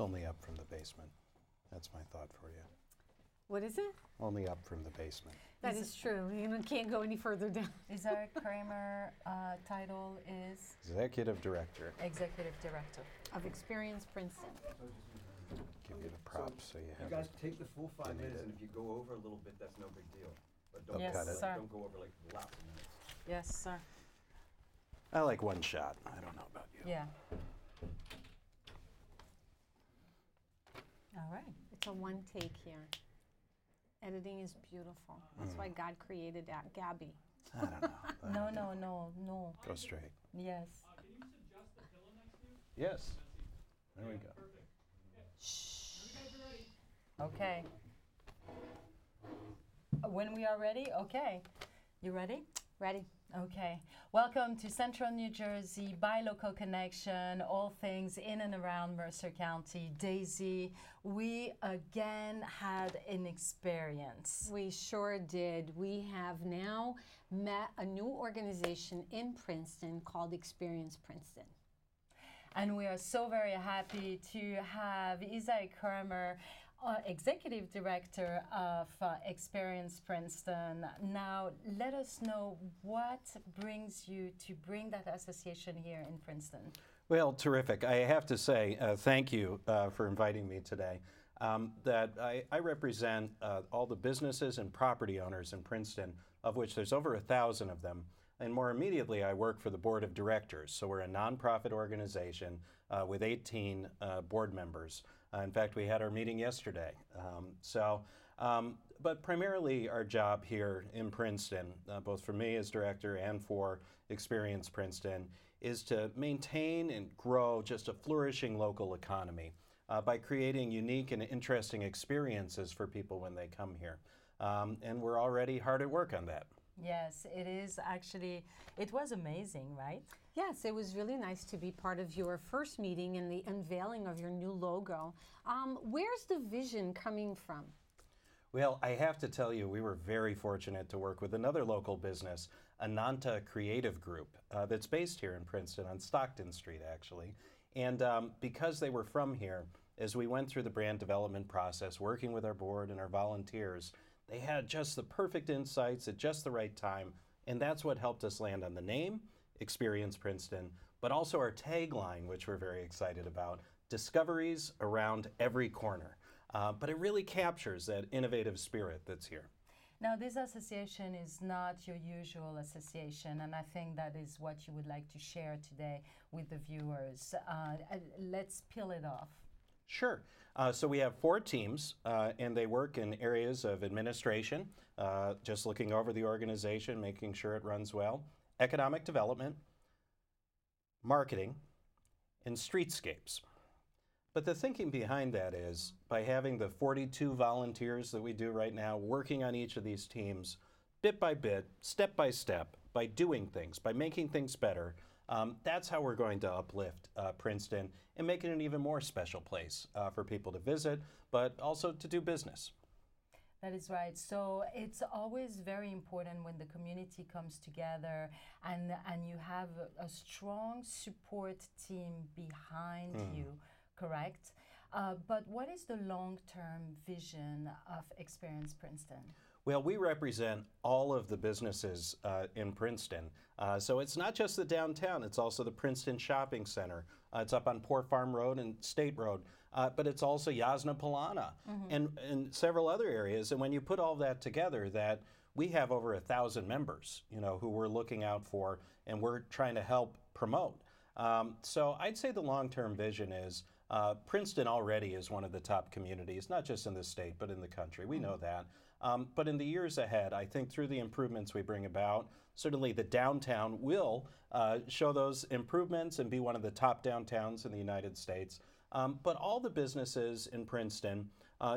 only up from the basement. That's my thought for you. What is it? Only up from the basement. That is true. You can't go any further down. Isaac Kramer title is? Executive Director. Executive Director. Of Experience Princeton. Give you the props so you have guys it. take the full 5 You need minutes, it. and if you go over a little bit, that's no big deal. But don't, Yes, cut it. sir. don't go over like lots of minutes. Yes, sir. I like one shot. I don't know about you. Yeah. All right. It's a one take here. Editing is beautiful. That's why God created Gabby. I don't know. No. Go straight. Yes. Can you just adjust the pillow next to you? Yes. There we go. Perfect. Shh. You guys are ready. Okay. When we are ready, okay. You ready? Ready? Okay. Welcome to Central New Jersey, Buy Local Connection, all things in and around Mercer County. Daisy, we again had an experience. We sure did. We have now met a new organization in Princeton called Experience Princeton. And we are so very happy to have Isaac Kramer, Executive Director of Experience Princeton. Now, let us know what brings you to bring that association here in Princeton. Well, terrific. I have to say thank you for inviting me today. That I represent all the businesses and property owners in Princeton, of which there's over 1,000 of them. And more immediately, I work for the Board of Directors. So we're a nonprofit organization with 18 board members. In fact, we had our meeting yesterday. But primarily our job here in Princeton, both for me as director and for Experience Princeton, is to maintain and grow just a flourishing local economy by creating unique and interesting experiences for people when they come here. And we're already hard at work on that. Yes, it is actually, it was amazing, right? Yes, it was really nice to be part of your first meeting and the unveiling of your new logo. Where's the vision coming from? Well, I have to tell you, we were very fortunate to work with another local business, Ananta Creative Group, that's based here in Princeton on Stockton Street, actually. And because they were from here, as we went through the brand development process, working with our board and our volunteers, they had just the perfect insights at just the right time, and that's what helped us land on the name, Experience Princeton, but also our tagline, which we're very excited about, discoveries around every corner. But it really captures that innovative spirit that's here. Now, this association is not your usual association, and I think that is what you would like to share today with the viewers. Let's peel it off. Sure. So we have 4 teams, and they work in areas of administration, just looking over the organization, making sure it runs well, economic development, marketing, and streetscapes. But the thinking behind that is, by having the 42 volunteers that we do right now working on each of these teams, bit by bit, step by step, by doing things, by making things better, that's how we're going to uplift Princeton and make it an even more special place for people to visit, but also to do business. That is right. So it's always very important when the community comes together and you have a strong support team behind you, correct? But what is the long-term vision of Experience Princeton? Well, we represent all of the businesses in Princeton. So it's not just the downtown, it's also the Princeton Shopping Center. It's up on Port Farm Road and State Road, but it's also Yasna Polana and several other areas. And when you put all that together, that we have over 1,000 members, who we're looking out for and we're trying to help promote. So I'd say the long-term vision is Princeton already is one of the top communities, not just in the state, but in the country. We know that. But in the years ahead, I think through the improvements we bring about, certainly the downtown will show those improvements and be one of the top downtowns in the United States. But all the businesses in Princeton,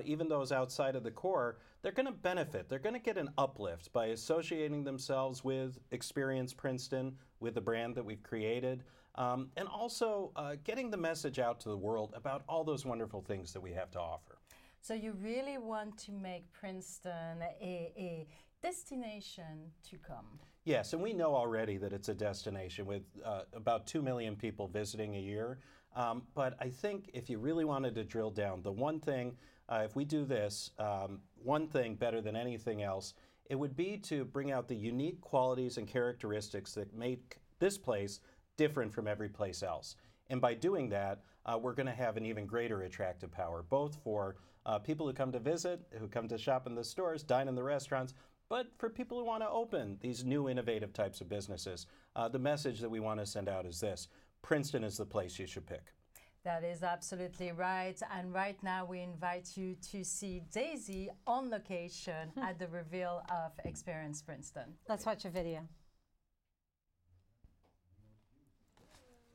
even those outside of the core, they're going to benefit. They're going to get an uplift by associating themselves with Experience Princeton, with the brand that we've created, and also getting the message out to the world about all those wonderful things that we have to offer. So you really want to make Princeton a destination to come. Yes, and we know already that it's a destination with about 2 million people visiting a year. But I think if you really wanted to drill down, the one thing, if we do this, one thing better than anything else, it would be to bring out the unique qualities and characteristics that make this place different from every place else. And by doing that, we're going to have an even greater attractive power, both for people who come to visit, who come to shop in the stores, dine in the restaurants, but for people who want to open these new innovative types of businesses. The message that we want to send out is this: Princeton is the place you should pick. That is absolutely right. And right now we invite you to see Daisy on location at the reveal of Experience Princeton. Let's watch a video.